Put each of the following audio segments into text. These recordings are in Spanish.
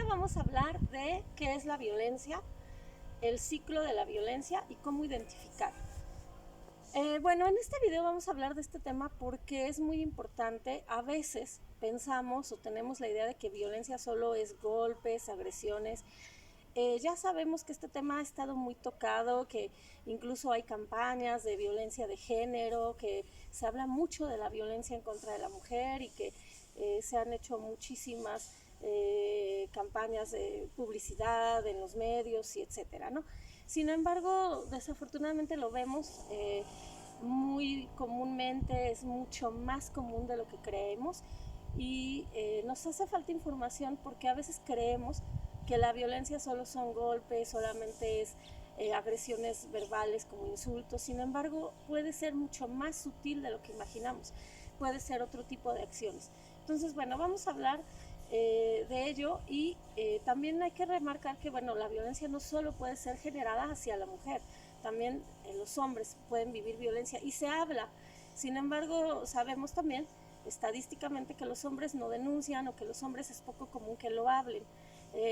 vamos a hablar de qué es la violencia, el ciclo de la violencia y cómo identificar. Bueno, en este video vamos a hablar de este tema porque es muy importante. A veces pensamos o tenemos la idea de que violencia solo es golpes, agresiones. Ya sabemos que este tema ha estado muy tocado, que incluso hay campañas de violencia de género, que se habla mucho de la violencia en contra de la mujer y que se han hecho muchísimas campañas de publicidad en los medios y etcétera, ¿no? Sin embargo, desafortunadamente lo vemos muy comúnmente, es mucho más común de lo que creemos y nos hace falta información porque a veces creemos que la violencia solo son golpes, solamente es agresiones verbales como insultos. Sin embargo, puede ser mucho más sutil de lo que imaginamos, puede ser otro tipo de acciones. Entonces, bueno, vamos a hablar de ello y también hay que remarcar que, bueno, la violencia no solo puede ser generada hacia la mujer, también los hombres pueden vivir violencia y se habla. Sin embargo, sabemos también estadísticamente que los hombres no denuncian o que los hombres es poco común que lo hablen.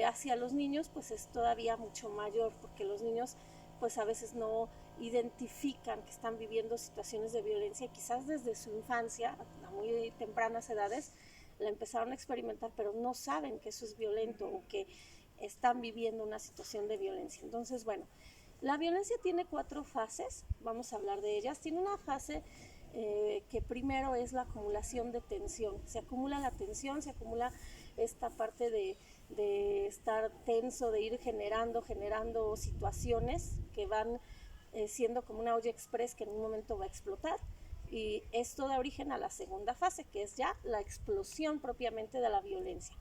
Hacia los niños pues es todavía mucho mayor, porque los niños pues a veces no identifican que están viviendo situaciones de violencia y quizás desde su infancia, a muy tempranas edades, la empezaron a experimentar, pero no saben que eso es violento o que están viviendo una situación de violencia. Entonces, bueno, la violencia tiene 4 fases, vamos a hablar de ellas. Tiene una fase que primero es la acumulación de tensión. Se acumula la tensión, se acumula esta parte de estar tenso, de ir generando situaciones que van siendo como una olla express que en un momento va a explotar. Y esto da origen a la segunda fase, que es ya la explosión propiamente de la violencia.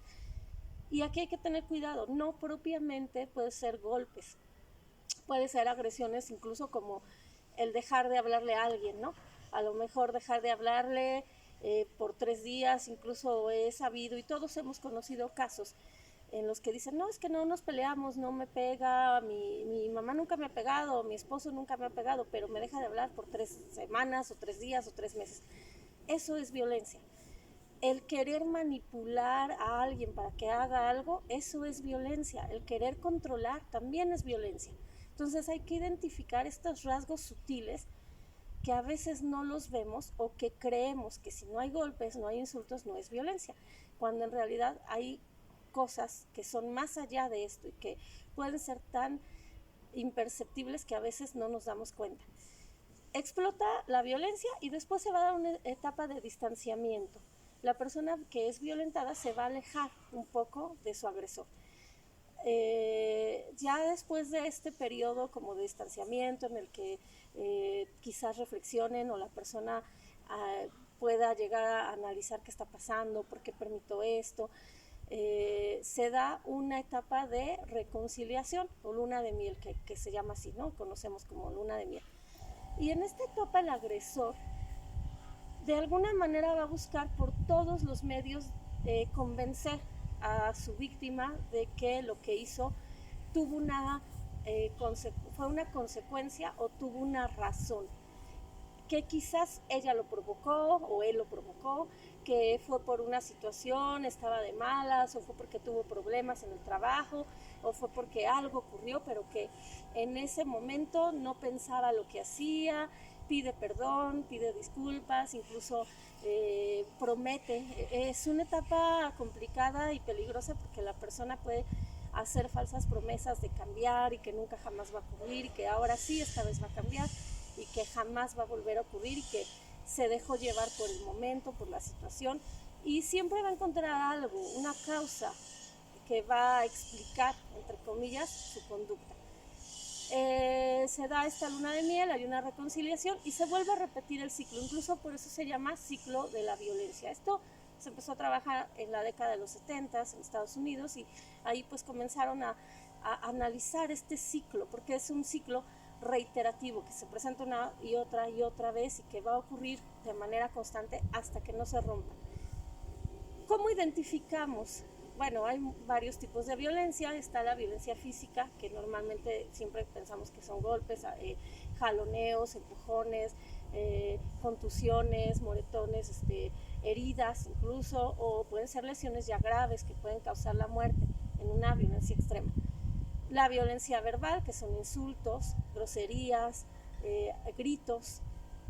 Y aquí hay que tener cuidado, no propiamente puede ser golpes, puede ser agresiones incluso como el dejar de hablarle a alguien, ¿no? A lo mejor dejar de hablarle por 3 días, incluso he sabido y todos hemos conocido casos en los que dicen, no, es que no nos peleamos, no me pega, mi mamá nunca me ha pegado, mi esposo nunca me ha pegado, pero me deja de hablar por 3 semanas o 3 días o 3 meses. Eso es violencia. El querer manipular a alguien para que haga algo, eso es violencia. El querer controlar también es violencia. Entonces hay que identificar estos rasgos sutiles que a veces no los vemos o que creemos que si no hay golpes, no hay insultos, no es violencia, cuando en realidad hay cosas que son más allá de esto y que pueden ser tan imperceptibles que a veces no nos damos cuenta. Explota la violencia y después se va a dar una etapa de distanciamiento. La persona que es violentada se va a alejar un poco de su agresor. Ya después de este periodo como de distanciamiento en el que quizás reflexionen o la persona pueda llegar a analizar qué está pasando, por qué permito esto, se da una etapa de reconciliación o luna de miel, que se llama así, ¿no? Conocemos como luna de miel. Y en esta etapa el agresor de alguna manera va a buscar por todos los medios convencer a su víctima de que lo que hizo tuvo fue una consecuencia o tuvo una razón, que quizás ella lo provocó o él lo provocó, que fue por una situación, estaba de malas, o fue porque tuvo problemas en el trabajo, o fue porque algo ocurrió, pero que en ese momento no pensaba lo que hacía, pide perdón, pide disculpas, incluso promete. Es una etapa complicada y peligrosa porque la persona puede hacer falsas promesas de cambiar y que nunca jamás va a ocurrir y que ahora sí, esta vez va a cambiar y que jamás va a volver a ocurrir y que se dejó llevar por el momento, por la situación, y siempre va a encontrar algo, una causa que va a explicar, entre comillas, su conducta. Se da esta luna de miel, hay una reconciliación y se vuelve a repetir el ciclo, incluso por eso se llama ciclo de la violencia. Esto se empezó a trabajar en la década de los 70 en Estados Unidos y ahí pues comenzaron a analizar este ciclo, porque es un ciclo reiterativo que se presenta una y otra vez y que va a ocurrir de manera constante hasta que no se rompa. ¿Cómo identificamos? Bueno, hay varios tipos de violencia. Está la violencia física, que normalmente siempre pensamos que son golpes, jaloneos, empujones, contusiones, moretones, heridas incluso, o pueden ser lesiones ya graves que pueden causar la muerte. en una violencia extrema. La violencia verbal, que son insultos, groserías, gritos.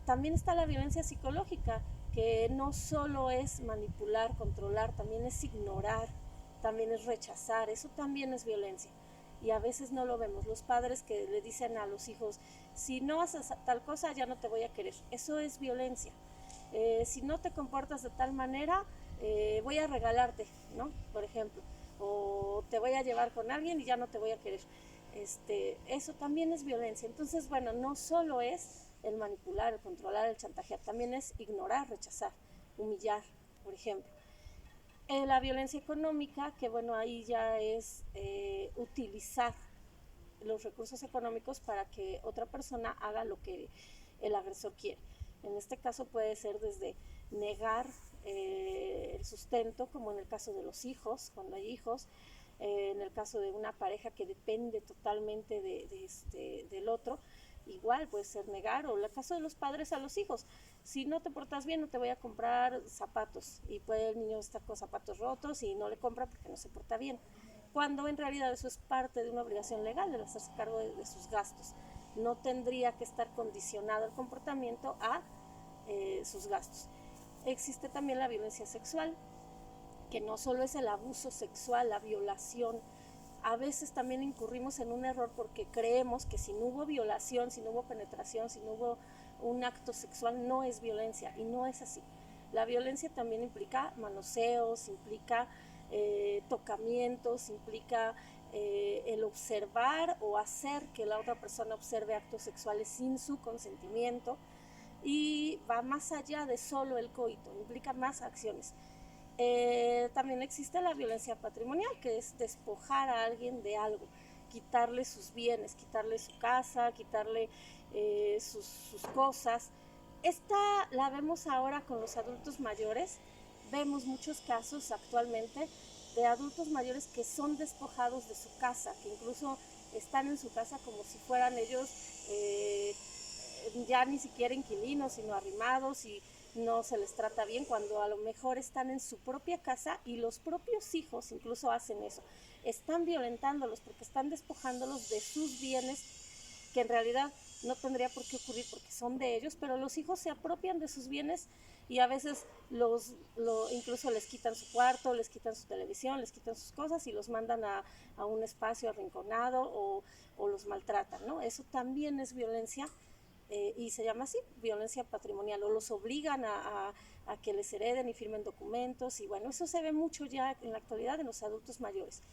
También está la violencia psicológica, que no solo es manipular, controlar, también es ignorar, también es rechazar, eso también es violencia. Y a veces no lo vemos. Los padres que le dicen a los hijos, si no haces tal cosa ya no te voy a querer, eso es violencia. Si no te comportas de tal manera, voy a regalarte, ¿no? Por ejemplo, o te voy a llevar con alguien y ya no te voy a querer. Eso también es violencia. Entonces, bueno, no solo es el manipular, el controlar, el chantajear, también es ignorar, rechazar, humillar, por ejemplo. La violencia económica, que bueno, ahí ya es utilizar los recursos económicos para que otra persona haga lo que el agresor quiere. En este caso puede ser desde negar el sustento, como en el caso de los hijos, cuando hay hijos, en el caso de una pareja que depende totalmente del otro, igual puede ser negar, o en el caso de los padres a los hijos, si no te portas bien no te voy a comprar zapatos, y puede el niño estar con zapatos rotos y no le compra porque no se porta bien, cuando en realidad eso es parte de una obligación legal de hacerse cargo de sus gastos. No tendría que estar condicionado el comportamiento a sus gastos. Existe también la violencia sexual, que no solo es el abuso sexual, la violación. A veces también incurrimos en un error porque creemos que si no hubo violación, si no hubo penetración, si no hubo un acto sexual, no es violencia, y no es así. La violencia también implica manoseos, implica tocamientos, implica el observar o hacer que la otra persona observe actos sexuales sin su consentimiento, y va más allá de solo el coito, implica más acciones. También existe la violencia patrimonial, que es despojar a alguien de algo, quitarle sus bienes, quitarle su casa, quitarle sus cosas. Esta la vemos ahora con los adultos mayores. Vemos muchos casos actualmente de adultos mayores que son despojados de su casa, que incluso están en su casa como si fueran ellos ya ni siquiera inquilinos, sino arrimados, y no se les trata bien, cuando a lo mejor están en su propia casa y los propios hijos incluso hacen eso. Están violentándolos porque están despojándolos de sus bienes, que en realidad no tendría por qué ocurrir porque son de ellos, pero los hijos se apropian de sus bienes y a veces incluso les quitan su cuarto, les quitan su televisión, les quitan sus cosas y los mandan a un espacio arrinconado, o los maltratan, ¿no? Eso también es violencia. Y se llama así, violencia patrimonial, o los obligan a que les hereden y firmen documentos, y bueno, eso se ve mucho ya en la actualidad en los adultos mayores.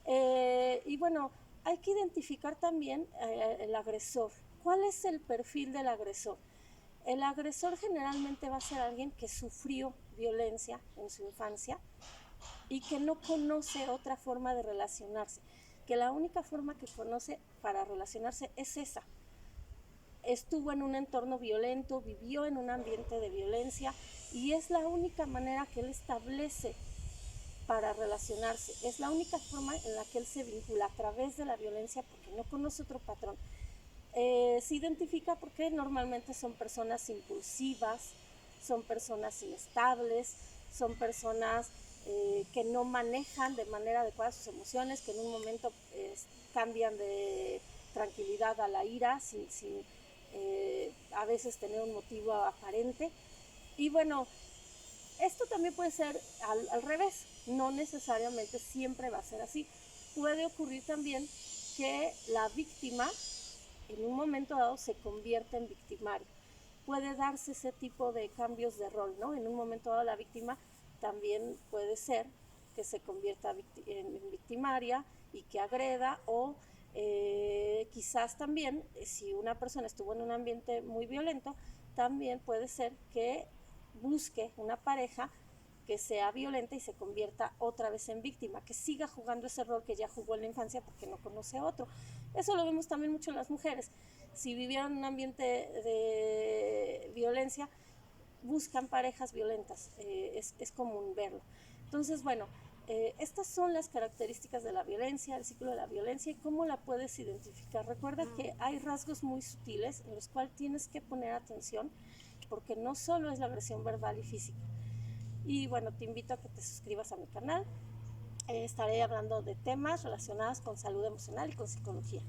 Y bueno, hay que identificar también el agresor. ¿Cuál es el perfil del agresor? El agresor generalmente va a ser alguien que sufrió violencia en su infancia y que no conoce otra forma de relacionarse, que la única forma que conoce para relacionarse es esa. Estuvo en un entorno violento, vivió en un ambiente de violencia, y es la única manera que él establece para relacionarse. Es la única forma en la que él se vincula, a través de la violencia, porque no conoce otro patrón. Se identifica porque normalmente son personas impulsivas, son personas inestables, son personas que no manejan de manera adecuada sus emociones, que en un momento cambian de tranquilidad a la ira sin a veces tener un motivo aparente. Y bueno, esto también puede ser al revés, no necesariamente siempre va a ser así. Puede ocurrir también que la víctima en un momento dado se convierte en victimario. Puede darse ese tipo de cambios de rol, ¿no? En un momento dado la víctima también puede ser que se convierta en victimaria y que agreda, o quizás también, si una persona estuvo en un ambiente muy violento, también puede ser que busque una pareja que sea violenta y se convierta otra vez en víctima, que siga jugando ese rol que ya jugó en la infancia porque no conoce otro. Eso lo vemos también mucho en las mujeres. Si vivieron en un ambiente de violencia, buscan parejas violentas, es común verlo. Entonces, bueno, estas son las características de la violencia, el ciclo de la violencia, y cómo la puedes identificar. Recuerda que hay rasgos muy sutiles en los cuales tienes que poner atención, porque no solo es la agresión verbal y física. Y bueno, te invito a que te suscribas a mi canal. estaré hablando de temas relacionados con salud emocional y con psicología.